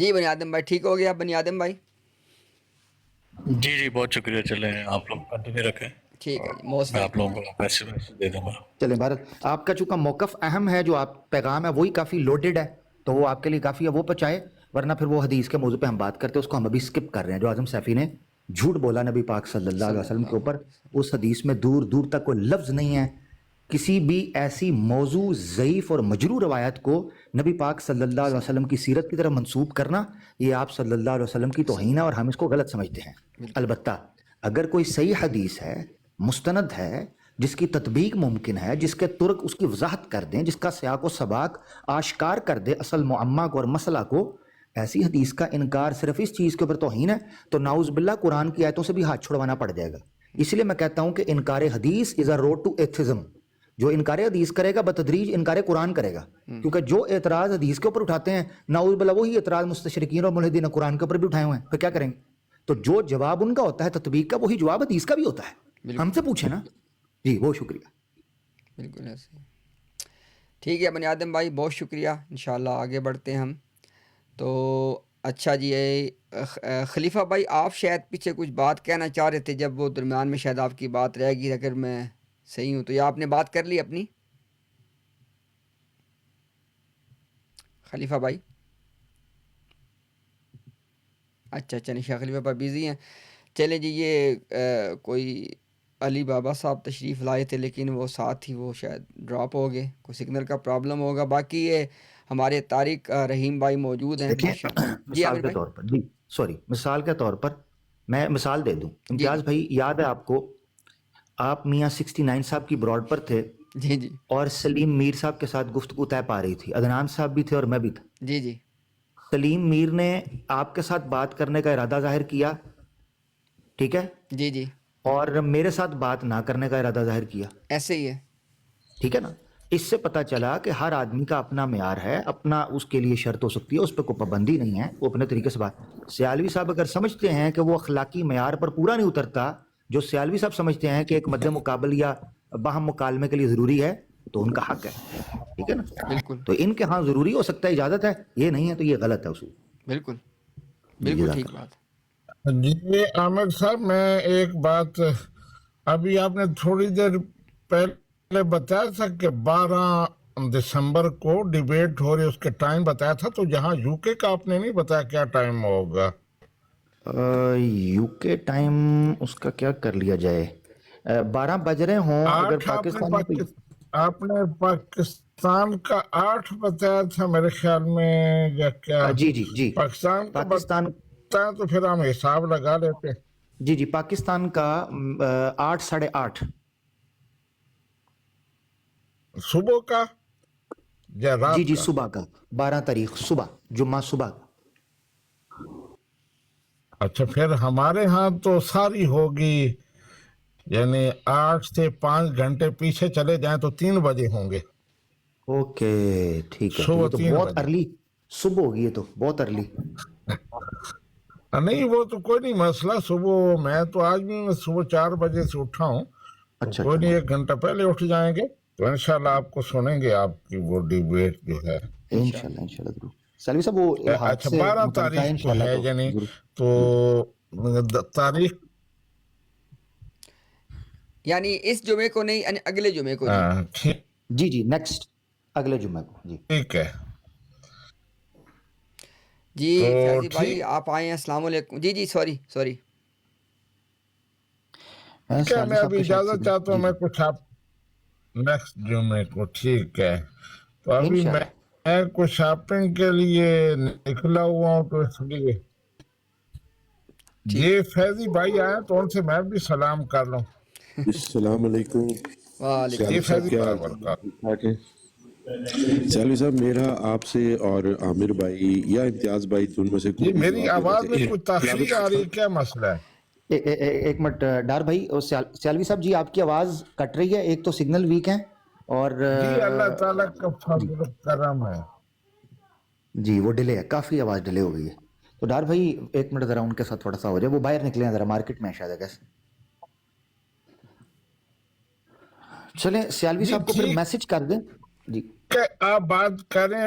جی بنی آدم بھائی ٹھیک ہو گیا بنی آدم بھائی؟ جی جی بہت شکریہ. چلیں آپ لوگ کنٹینیو رکھیں, ٹھیک ہے جی موسٹ میں آپ ویلکم. لوگوں کو ویسے دے دوں گا. چلیں بھارت آپ کا چونکہ موقف اہم ہے, جو آپ پیغام ہے وہی کافی لوڈڈ ہے, تو وہ آپ کے لیے کافی ہے, وہ پہنچائے, ورنہ پھر وہ حدیث کے موضوع پہ ہم بات کرتے ہیں, اس کو ہم ابھی سکپ کر رہے ہیں. جو اعظم سیفی نے جھوٹ بولا نبی پاک صلی اللہ علیہ صلی وسلم کے اللہ اوپر, علیہ وسلم. اس حدیث میں دور دور تک کوئی لفظ نہیں ہے کسی بھی ایسی موضوع ضعیف اور مجروح روایت کو نبی پاک صلی اللہ علیہ وسلم کی سیرت کی طرف منسوب کرنا, یہ آپ صلی اللہ علیہ وسلم کی توہین ہے اور ہم اس کو غلط سمجھتے ہیں. البتہ اگر کوئی صحیح حدیث ہے, مستند ہے, جس کی تطبیق ممکن ہے, جس کے ترک اس کی وضاحت کر دیں, جس کا سیاق و سباق آشکار کر دے اصل معمہ کو اور مسئلہ کو, ایسی حدیث کا انکار صرف اس چیز کے اوپر توہین ہے, تو نعوذ باللہ قرآن کی آیتوں سے بھی ہاتھ چھڑوانا پڑ جائے گا. اس لیے میں کہتا ہوں کہ انکار حدیث از اے روڈ ٹو ایتھزم. جو انکار حدیث کرے گا بتدریج انکار قرآن کرے گا, کیونکہ جو اعتراض حدیث کے اوپر اٹھاتے ہیں نعوذ باللہ وہی اعتراض مستشرقین اور ملحدین قرآن کے اوپر بھی اٹھائے ہوئے ہیں, پھر کیا کریں گے؟ تو جو جواب ان کا ہوتا ہے تطبیق کا, وہی جواب حدیث کا بھی ہوتا ہے. ہم سے پوچھیں نا. جی بہت شکریہ. بالکل ایسے. ٹھیک ہے بنی آدم بھائی بہت شکریہ. انشاءاللہ آگے بڑھتے ہیں ہم. تو اچھا جی خلیفہ بھائی آپ شاید پیچھے کچھ بات کہنا چاہ رہے تھے, جب وہ درمیان میں شاید آپ کی بات رہ گئی, اگر میں صحیح ہوں تو, یا آپ نے بات کر لی اپنی خلیفہ بھائی؟ اچھا نشا خلیفہ بھائی بیزی ہیں. چلیں جی یہ کوئی علی بابا صاحب تشریف لائے تھے, لیکن وہ ساتھ ہی وہ شاید ڈراپ ہو گئے, کوئی سگنل کا پرابلم ہوگا. باقی یہ ہمارے طارق رحیم بھائی موجود ہیں دیکھیں ماشاء اللہ. جی مثال عامر کے بھائی. طور پر, جی سوری, مثال کے طور پر میں مثال دے دوں. جی امتیاز بھائی یاد ہے آپ کو, آپ میاں 69 صاحب کی براڈ پر تھے جی جی اور سلیم میر صاحب کے ساتھ گفتگو طے پا رہی تھی, عدنان صاحب بھی تھے اور میں بھی تھا. جی جی سلیم میر نے آپ کے ساتھ بات کرنے کا ارادہ ظاہر کیا, ٹھیک ہے, جی جی اور میرے ساتھ بات نہ کرنے کا ارادہ ظاہر کیا, ایسے ہی ہے. ٹھیک ہے نا. اس سے پتہ چلا کہ ہر آدمی کا اپنا معیار ہے, اپنا اس کے لیے شرط ہو سکتی ہے, اس پہ کوئی پابندی نہیں ہے, وہ اپنے طریقے سے بات. سیالوی صاحب اگر سمجھتے ہیں کہ وہ اخلاقی معیار پر پورا نہیں اترتا, جو سیالوی صاحب سمجھتے ہیں کہ ایک مد مقابل یا باہم مکالمے کے لیے ضروری ہے, تو ان کا حق ہے, ٹھیک ہے نا. بالکل تو ان کے ہاں ضروری ہو سکتا ہے, اجازت ہے, یہ نہیں ہے تو یہ غلط ہے اصول. بالکل جی بالکل جزاک ٹھیک اللہ. بات. جی عامر صاحب میں ایک بات, ابھی آپ نے تھوڑی دیر پہلے بتایا تھا کہ 12 دسمبر کو ڈیبیٹ ہو رہی, اس کے ٹائم بتایا تھا, تو یہاں یو کے کا آپ نے نہیں بتایا کیا ٹائم ہوگا؟ یو کے ٹائم اس کا کیا کر لیا جائے, 12 بج رہے ہوں اگر 8 پاکستان میں, تو آپ نے پاکستان کا 8 بتایا تھا میرے خیال میں, یا کیا جی جی جی پاکستان کا پاکستان, بتایا, تو پھر ہم حساب لگا لیتے. جی جی پاکستان کا 8 ساڑھے 8. صبح کا یا جی رات جی کا؟ صبح کا, 12 تاریخ صبح, جمعہ صبح. اچھا پھر ہمارے ہاں تو ساری ہوگی, یعنی 8 سے 5 گھنٹے پیچھے چلے جائیں تو 3 بجے ہوں گے. اوکے ٹھیک ہے, تو صبح یہ تو 3 بہت بجے ارلی صبح ہوگی, یہ تو بہت ارلی. نہیں وہ تو کوئی نہیں مسئلہ, صبح میں تو آج بھی میں صبح 4 بجے سے اٹھا ہوں, تو اچھا کوئی اچھا, نہیں 1 گھنٹہ پہلے اٹھ جائیں گے, تو انشاءاللہ آپ کو سنیں گے آپ کی وہ ڈیبیٹ جو ہے. انشاءاللہ انشاءاللہ ضرور. سلوی صاحب وہ ہاتھ اچھا سے 12 متعلقہ ہے تاریخ کو انشاءاللہ, ہے, تو یعنی ضرور. تو تاریخ یعنی اس جمعے کو نہیں, یعنی اگلے جمعے کو. جی جی جی نیکسٹ اگلے جمعہ کو. جی ٹھیک ہے. جی تو فیضی بھائی ٹھیک آپ آئے ہیں, السلام علیکم. جی جی سوری ہے, سیالوی میں صاحب ابھی کے شاید اجازت سگنل. چاہتا ہوں, جی میں جی کچھ آپ نیکسٹ جمعے کو. ٹھیک ہے, تو ابھی میں انشاءاللہ. کچھ شاپنگ کے لیے نکلا ہوا ہوں, تو اس لیے ٹھیک. یہ فیضی بھائی آئے تو ان سے میں بھی سلام کر لوں. السلام علیکم. وعلیکم جی سیالوی صاحب فیضی کیا بھائی حال وبرکاتہ. ٹھیک ٹھاک ہے؟ سیالوی صاحب میرا آپ سے اور عامر بھائی یا امتیاز بھائی دونوں میں سے جی کوئی بھی میری سوال لینا آواز میں چاہیے. کوئی تاخیر آ رہی ہے, کیا مسئلہ ہے؟ ایک منٹ ڈار بھائی, سیالوی صاحب جی آپ کی آواز کٹ رہی ہے, ایک تو سگنل ویک ہے, اور جی اللہ تعالیٰ کا جی فضل و کرم ہے. جی وہ ڈیلے ہے, کافی آواز ڈیلے ہو گئی ہے. تو ڈار بھائی ایک منٹ ذرا ان کے ساتھ تھوڑا سا ہو جائے, وہ باہر نکلے ہیں ذرا, مارکیٹ میں شاید ہے کیسے. چلیں سیالوی جی صاحب کو پھر ٹھیک میسج کر دیں. جی ہے, آپ بات کریں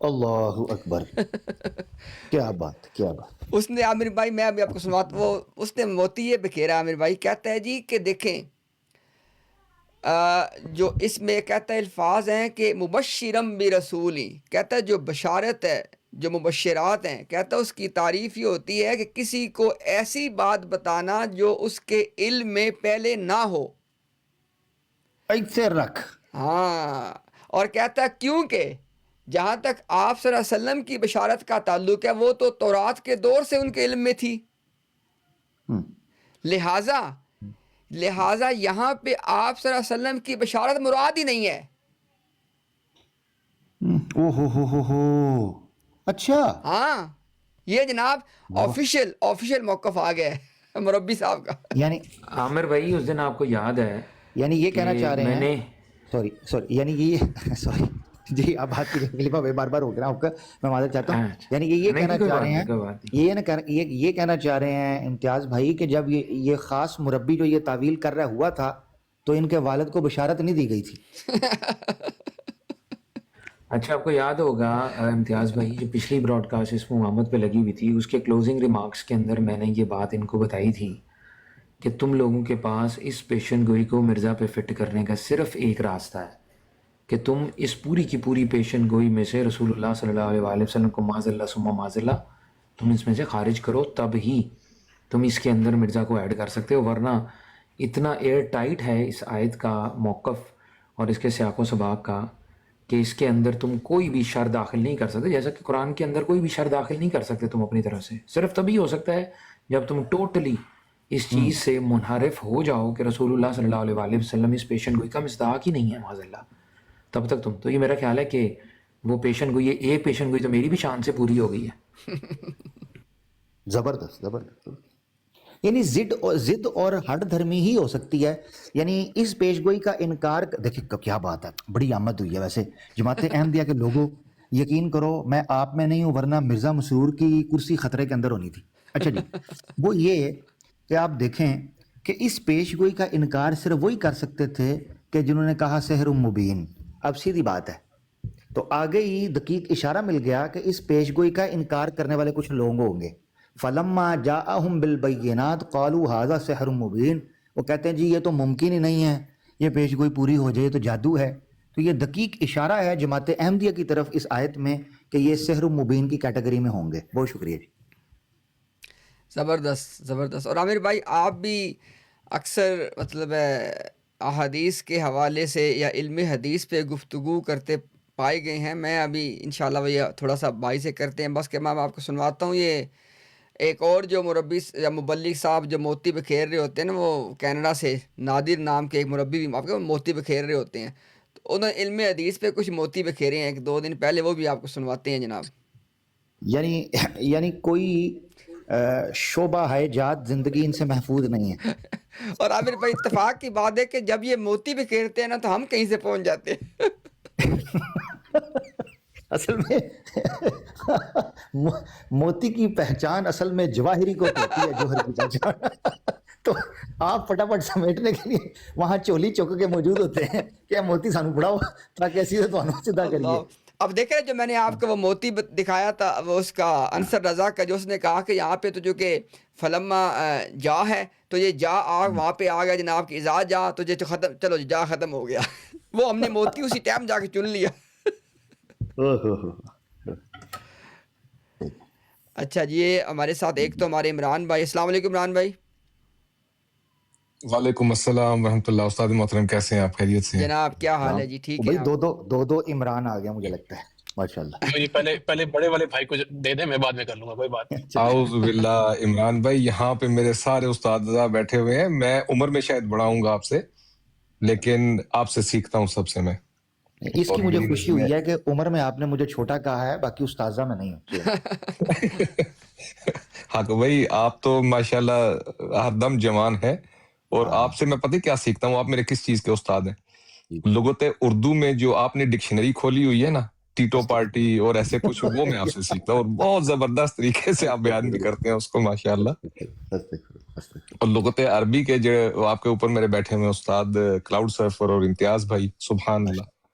اللہ اکبر، کیا بات کیا بات. اس نے عامر بھائی، میں ابھی آپ کو سنواتا، وہ اس نے موتی یہ بکھیرا عامر بھائی، کہتا ہے جی کہ دیکھیں جو اس میں کہتا ہے الفاظ ہیں کہ مبشرم برسولی، کہتا ہے جو بشارت ہے، جو مبشرات ہیں، کہتا ہے اس کی تعریف یہ ہوتی ہے کہ کسی کو ایسی بات بتانا جو اس کے علم میں پہلے نہ ہو. ایسے رکھ. ہاں، اور کہتا ہے کیونکہ جہاں تک آپ صلی اللہ علیہ وسلم کی بشارت کا تعلق ہے وہ تو تورات کے دور سے ان کے علم میں تھی، ہم. لہٰذا یہاں پہ آپ صلی اللہ علیہ وسلم کی بشارت مراد ہی نہیں ہے. او ہو. اچھا. ہاں، یہ جناب آفیشیل موقف آ گیا ہے مربی صاحب کا. یعنی عامر بھائی اس دن آپ کو یاد ہے یہ کہنا کہ چاہ رہے میں ہیں، نے سوری یعنی یہ سوری جی آپ بات کی بار بار ہو گیا آپ کا، میں معذرت چاہتا ہوں. یعنی یہ نہیں کہنا کوئی چاہ بات رہے نہیں، ہیں، کوئی بات نہیں. یہ کہنا چاہ رہے ہیں امتیاز بھائی کہ جب یہ خاص مربی جو یہ تعویل کر رہا ہوا تھا تو ان کے والد کو بشارت نہیں دی گئی تھی. اچھا آپ کو یاد ہوگا امتیاز بھائی جو پچھلی براڈ کاسٹ اس محمد پہ لگی ہوئی تھی، اس کے کلوزنگ ریمارکس کے اندر میں نے یہ بات ان کو بتائی تھی کہ تم لوگوں کے پاس اس پیشن گوئی کو مرزا پہ فٹ کرنے کا صرف ایک راستہ ہے کہ تم اس پوری کی پوری پیشن گوئی میں سے رسول اللہ صلی اللہ علیہ وآلہ وسلم کو معاذ اللہ ثم معاذ اللہ تم اس میں سے خارج کرو، تب ہی تم اس کے اندر مرزا کو ایڈ کر سکتے ہو، ورنہ اتنا ایئر ٹائٹ ہے اس آیت کا موقف اور اس کے سیاق و سباق کا کہ اس کے اندر تم کوئی بھی شر داخل نہیں کر سکتے، جیسا کہ قرآن کے اندر کوئی بھی شر داخل نہیں کر سکتے تم اپنی طرف سے. صرف تبھی ہو سکتا ہے جب تم ٹوٹلی اس چیز سے منحرف ہو جاؤ کہ رسول اللہ صلی اللہ علیہ وآلہ وسلم اس پیشن گوئی کا مصداق ہی نہیں ہے معاذ اللہ. تب تک تم تو یہ میرا خیال ہے کہ وہ پیشن گوئی، ایک پیشن گوئی تو میری بھی شان سے پوری ہو گئی ہے. زبردست. یعنی ضد اور ہٹ دھرمی ہی ہو سکتی ہے. یعنی اس پیش گوئی کا انکار، دیکھیں کیا بات ہے، بڑی آمد ہوئی ہے ویسے جماعت احمدیہ کے لوگوں، یقین کرو میں آپ میں نہیں ہوں ورنہ مرزا مسرور کی کرسی خطرے کے اندر ہونی تھی. اچھا جی، وہ یہ کہ آپ دیکھیں کہ اس پیش گوئی کا انکار صرف وہی کر سکتے تھے کہ جنہوں نے کہا سحر مبین. اب سیدھی بات ہے، تو آگے ہی دقیق اشارہ مل گیا کہ اس پیش گوئی کا انکار کرنے والے کچھ لوگ ہوں گے. فلما جاءہم بالبینات قالوا ھذا سحر مبین، وہ کہتے ہیں جی یہ تو ممکن ہی نہیں ہے، یہ پیش گوئی پوری ہو جائے تو جادو ہے. تو یہ دقیق اشارہ ہے جماعت احمدیہ کی طرف اس آیت میں کہ یہ سحر مبین کی کیٹیگری میں ہوں گے. بہت شکریہ جی. زبردست. اور عامر بھائی آپ بھی اکثر مطلب احادیث کے حوالے سے یا علم حدیث پہ گفتگو کرتے پائے گئے ہیں. میں ابھی انشاءاللہ وہ تھوڑا سا بھائی سے کرتے ہیں، بس کہ میں آپ کو سنواتا ہوں. یہ ایک اور جو مربی یا مبلغ صاحب جو موتی بکھیر رہے ہوتے ہیں نا، وہ کینیڈا سے نادر نام کے ایک مربی بھی آپ کے موتی بکھیر رہے ہوتے ہیں، تو انہوں نے علم حدیث پہ کچھ موتی بکھیرے ہیں 1-2 دن پہلے، وہ بھی آپ کو سنواتے ہیں جناب. یعنی کوئی شعبہ ہے جات زندگی ان سے محفوظ نہیں ہے. اور عامر بھائی اتفاق کی بات ہے کہ جب یہ موتی بکھیرتے ہیں نا تو ہم کہیں سے پہنچ جاتے ہیں. اصل میں موتی کی پہچان اصل میں جواہری کو ہوتی ہے، جوہر کی پہچان. تو آپ فٹافٹ سمیٹنے کے لیے وہاں چولی چوک کے موجود ہوتے ہیں کہ موتی سانو پڑاؤ تاکہ اسی سے تو سیدھا کریے. اب دیکھ رہے جو میں نے آپ کو وہ موتی دکھایا تھا، وہ اس کا انصر رضا کا، جو اس نے کہا کہ یہاں پہ تو جو کہ فلما جا ہے تو یہ جا وہاں پہ آ گیا جناب کی ازا جا، تو یہ ختم، چلو جا ختم ہو گیا. وہ ہم نے موتی اسی ٹائم جا کے چن لیا. اچھا جی، یہ ہمارے ساتھ ایک تو ہمارے عمران بھائی. السلام علیکم عمران بھائی. وعلیکم السلام ورحمۃ اللہ. استاد محترم کیسے ہیں آپ؟ خیریت سے ہیں جناب کیا حال ہے جی؟ ٹھیک ہے بھائی. آپ؟ دو عمران آ گیا مجھے لگتا ہے. ماشاءاللہ. یہ پہلے بڑے والے بھائی کو دے دیں، میں بعد میں کر لوں گا، کوئی بات نہیں. اعوذ باللہ. عمران بھائی یہاں پہ میرے سارے استاد بیٹھے ہوئے ہیں، میں عمر میں شاید بڑا ہوں گا آپ سے، لیکن آپ سے سیکھتا ہوں سب سے میں. اس کی مجھے خوشی ہوئی ہے کہ عمر میں آپ نے مجھے چھوٹا کہا ہے، باقی استاذہ میں نہیں ہوں. ہاں تو بھائی آپ تو ماشاءاللہ ہر دم جوان ہیں، اور آپ سے میں پتہ کیا سیکھتا ہوں؟ آپ میرے کس چیز کے استاد ہیں؟ لغت اردو میں جو آپ نے ڈکشنری کھولی ہوئی ہے نا، ٹیٹو پارٹی اور ایسے کچھ، وہ میں آپ سے سیکھتا ہوں، اور بہت زبردست طریقے سے آپ بیان بھی کرتے ہیں اس کو ماشاءاللہ. اور لغت عربی کے جو آپ کے اوپر میرے بیٹھے ہوئے استاد کلاؤڈ سرفر اور امتیاز بھائی، سبحان اللہ.